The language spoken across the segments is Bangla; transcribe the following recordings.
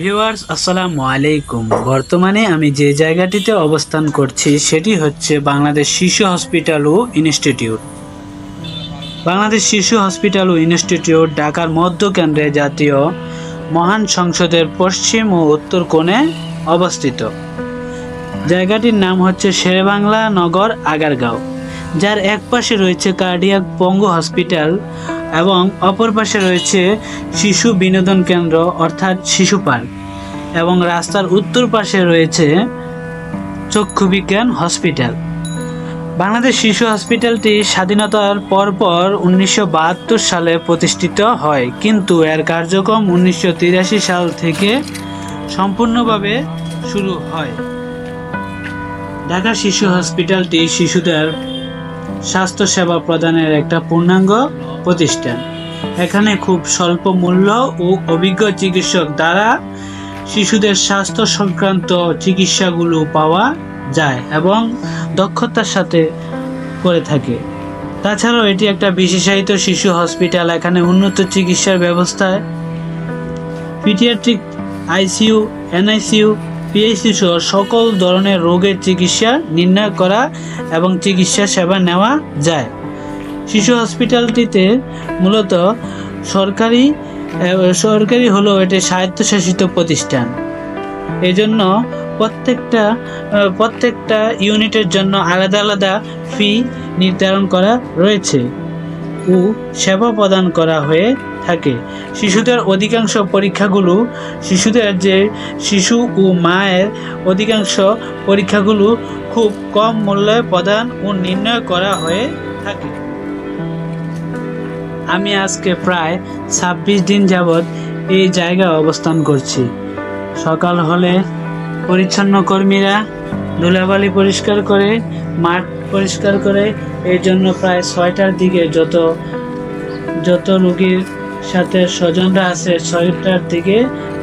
ভিউয়ার্স আসসালামু আলাইকুম। বর্তমানে আমি যে জায়গাটিতে অবস্থান করছি সেটি হচ্ছে বাংলাদেশ শিশু হসপিটাল ও ইনস্টিটিউট। বাংলাদেশ শিশু হসপিটাল ও ইনস্টিটিউট ঢাকার মধ্যকেন্দ্রে জাতীয় মহান সংসদের পশ্চিম ও উত্তর কোণে অবস্থিত। জায়গাটির নাম হচ্ছে শেরেবাংলা নগর আগারগাঁও, যার এক পাশে রয়েছে কার্ডিয়াক পঙ্গু হসপিটাল এবং অপর পাশে রয়েছে শিশু বিনোদন কেন্দ্র অর্থাৎ শিশু পার্ক, এবং রাস্তার উত্তর পাশে রয়েছে চক্ষু বিজ্ঞান হসপিটাল। বাংলাদেশ শিশু হসপিটালটি স্বাধীনতার পরপর 1972 সালে প্রতিষ্ঠিত হয়, কিন্তু এর কার্যক্রম 1983 সাল থেকে সম্পূর্ণভাবে শুরু হয়। ঢাকা শিশু হসপিটালটি শিশুদের স্বাস্থ্যসেবা প্রদানের একটা পূর্ণাঙ্গ প্রতিষ্ঠান। এখানে খুব স্বল্প মূল্য ও অভিজ্ঞ চিকিৎসক দ্বারা শিশুদের স্বাস্থ্য সংক্রান্ত চিকিৎসাগুলো পাওয়া যায় এবং দক্ষতার সাথে করে থাকে। তাছাড়াও এটি একটা বিশেষায়িত শিশু হসপিটাল। এখানে উন্নত চিকিৎসার ব্যবস্থায় পিডিয়াট্রিক, আইসিইউ, এনআইসিইউ, পিএইচসি সহ সকল ধরনের রোগের চিকিৎসা নির্ণয় করা এবং চিকিৎসা সেবা নেওয়া যায়। শিশু হসপিটালটিতে মূলত সরকারি হলেও এটি স্বায়ত্তশাসিত প্রতিষ্ঠান। এজন্য প্রত্যেকটা ইউনিটের জন্য আলাদা আলাদা ফি নির্ধারণ করা রয়েছে ও সেবা প্রদান করা হয়ে থাকে। শিশুদের অধিকাংশ পরীক্ষাগুলো শিশু ও মায়ের অধিকাংশ পরীক্ষাগুলো খুব কম মূল্যে প্রদান ও নির্ণয় করা হয়ে থাকে। আমি আজকে প্রায় 26 দিন যাবৎ এই জায়গায় অবস্থান করছি। সকাল হলে পরিচ্ছন্ন কর্মীরা ধুলাবালি পরিষ্কার করে, মাঠ পরিষ্কার করে। এই জন্য প্রায় 6টার দিকে যত রোগীর সাথে স্বজনরা আছে 6টার দিকে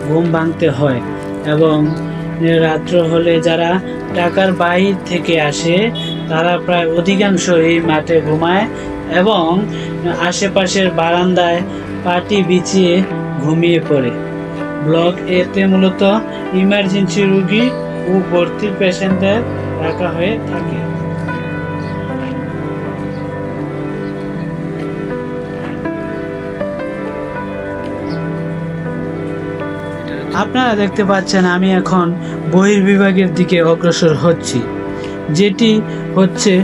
ঘুম ভাঙতে হয়, এবং রাত্র হলে যারা ঢাকার বাইরে থেকে আসে তারা প্রায় অধিকাংশ এই মাঠে ঘুমায় এবং আশেপাশের বারান্দায় পাটি বিছিয়ে ঘুমিয়ে পড়ে। ব্লক এতে মূলত ইমার্জেন্সি রোগী ও ভর্তি পেশেন্টদের রাখা হয়ে থাকে। আপনারা দেখতে পাচ্ছেন আমি এখন বহির্বিভাগের দিকে অগ্রসর হচ্ছি, যেটি হচ্ছে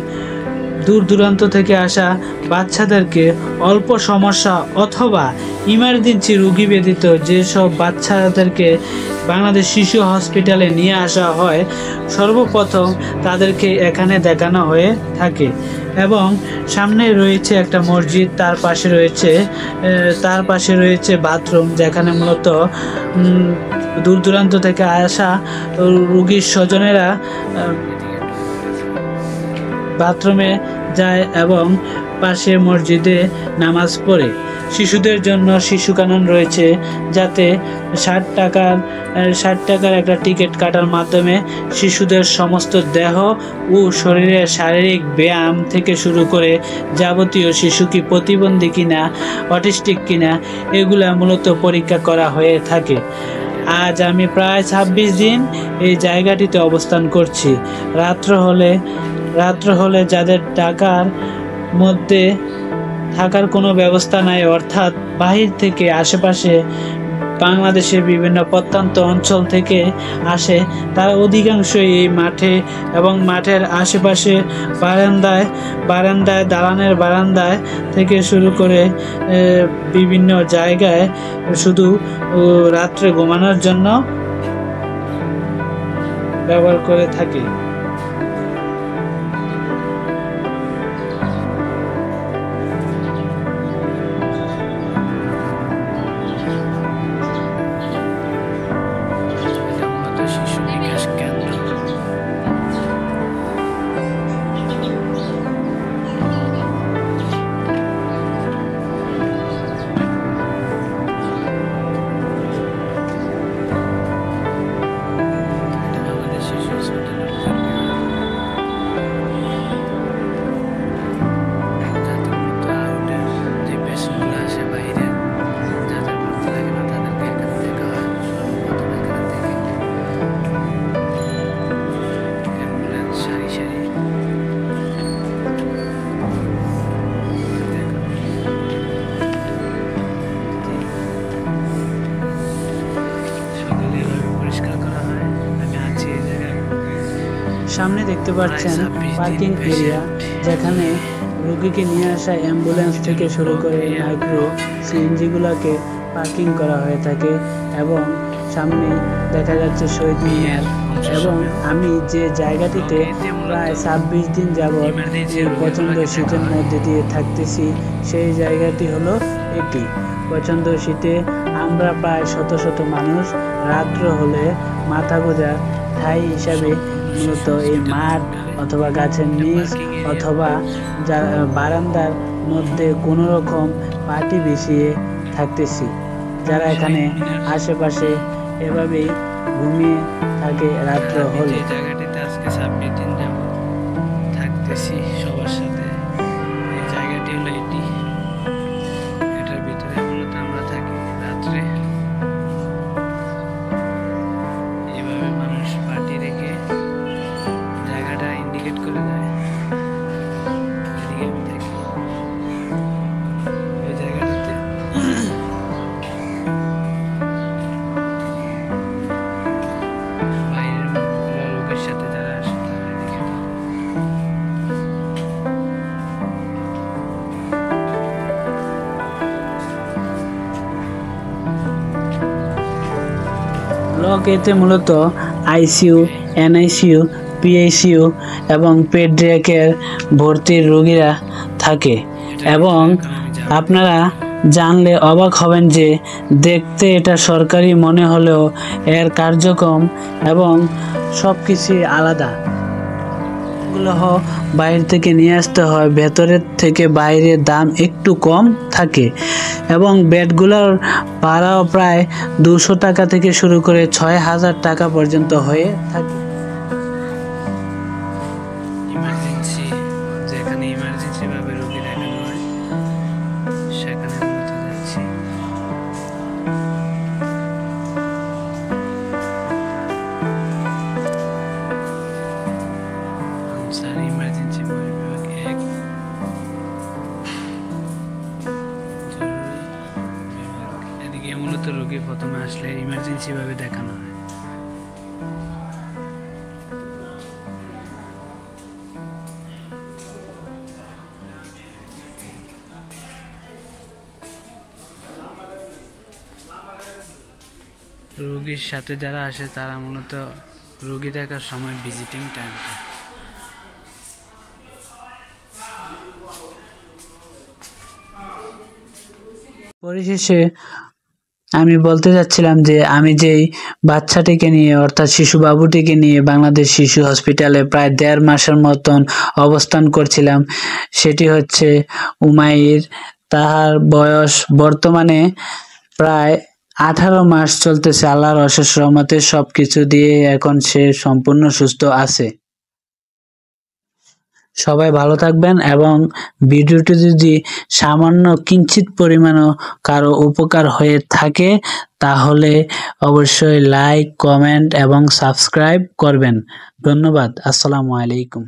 দূর দূরান্ত থেকে আসা বাচ্চাদেরকে অল্প সমস্যা অথবা ইমার্জেন্সি রোগী ব্যতীত যেসব বাচ্চাদেরকে বাংলাদেশ শিশু হসপিটালে নিয়ে আসা হয়, সর্বপ্রথম তাদেরকে এখানে দেখানো হয়ে থাকে। এবং সামনে রয়েছে একটা মসজিদ, তার পাশে রয়েছে বাথরুম, যেখানে মূলত দূর দূরান্ত থেকে আসা রোগীর স্বজনেরা বাথরুমে যায় এবং পাশে মসজিদে নামাজ পড়ে। শিশুদের জন্য শিশু কানন রয়েছে, যাতে 60 টাকার একটা টিকিট কাটার মাধ্যমে শিশুদের সমস্ত দেহ ও শরীরের শারীরিক ব্যায়াম থেকে শুরু করে যাবতীয় শিশু কি প্রতিবন্ধী কিনা, অটিস্টিক কিনা, এগুলা মূলত পরীক্ষা করা হয়ে থাকে। আজ আমি প্রায় 26 দিন এই জায়গাটিতে অবস্থান করছি। রাত্র হলে যাদের ঢাকার মধ্যে থাকার কোনো ব্যবস্থা নাই, অর্থাৎ বাহির থেকে আশেপাশে বাংলাদেশের বিভিন্ন প্রত্যন্ত অঞ্চল থেকে আসে, তারা অধিকাংশই এই মাঠে এবং মাঠের আশেপাশে বারান্দায় দালানের বারান্দায় থেকে শুরু করে বিভিন্ন জায়গায় শুধু রাত্রে ঘুমানোর জন্য ব্যবহার করে থাকে। সামনে দেখতে পাচ্ছেন পার্কিং এরিয়া, যেখানে রোগীকে নিয়ে আসা অ্যাম্বুলেন্স থেকে শুরু করে মাইক্রো সিএনজি গুলাকে পার্কিং করা হয়ে থাকে। এবং সামনে দেখা যাচ্ছে শহীদ মিনার। এবং আমি যে জায়গাটিতে প্রায় 26 দিন যাবৎ এই প্রচণ্ড শীতের মধ্যে দিয়ে থাকতেছি, সেই জায়গাটি হলো এটি। প্রচণ্ড শীতে আমরা প্রায় শত শত মানুষ রাত্র হলে মাথা গোঁজা ঠাই হিসাবে মূলত এই মাঠ অথবা গাছের নিচ অথবা বারান্দার মধ্যে কোনো রকম পাটি বিছিয়ে থাকতেছি। যারা এখানে আশেপাশে এভাবেই ঘুমিয়ে থাকে রাত্র হলে। জায়গাটিতে আজকে 26 দিন যাবত থাকতেছি সবার সাথে। এই জায়গাটি হলো এটি, এটার ভিতরে মূলত আমরা থাকি রাত্রে। এইভাবে মানুষ পার্টি রেখে জায়গাটা ইন্ডিকেট করে দেয়। এদিকে আমি থাকি ওই জায়গাটাতে। ব্লক এতে মূলত আইসিইউ, এনআইসিইউ, পিআইসিইউ এবং পেডিয়াট্রিকের ভর্তির রোগীরা থাকে। এবং আপনারা জানলে অবাক হবেন যে দেখতে এটা সরকারি মনে হলেও এর কার্যক্রম এবং সব কিছুই আলাদা। এগুলো বাইরে থেকে নিয়ে আসতে হয়, ভেতরের থেকে বাইরের দাম একটু কম থাকে। এবং বেডগুলোর ভাড়াও প্রায় 200 টাকা থেকে শুরু করে 6000 টাকা পর্যন্ত হয়ে থাকে। ইমার্জেন্সি, যেখানে ইমার্জেন্সি ভাবে রোগী দেখানো হয় সেখানে মূলত যাচ্ছি। স্যার ইমার্জেন্সি বিভাগ 1 এদিকে মূলত রোগী প্রথমে আসলে ইমার্জেন্সি ভাবে দেখানো হয়। রোগীর সাথে যারা আসে তারা মূলত রোগী দেখার সময় ভিজিটিং টাইমটা। পরিশেষে আমি বলতে যাচ্ছিলাম যে আমি যেই বাচ্চাটিকে নিয়ে অর্থাৎ শিশু বাবুটিকে নিয়ে বাংলাদেশ শিশু হসপিটালে প্রায় 1.5 মাসের মতন অবস্থান করছিলাম, সেটি হচ্ছে উমাইর। তাহার বয়স বর্তমানে প্রায় 18 মাস চলতেছে। আল্লাহর অশেষ রহমতে সবকিছু দিয়ে এখন সে সম্পূর্ণ সুস্থ আছে। সবাই ভালো থাকবেন এবং ভিডিওটি যদি সামান্য কিঞ্চিত পরিমাণও কারো উপকার হয়ে থাকে তাহলে অবশ্যই লাইক, কমেন্ট এবং সাবস্ক্রাইব করবেন। ধন্যবাদ। আসসালামু আলাইকুম।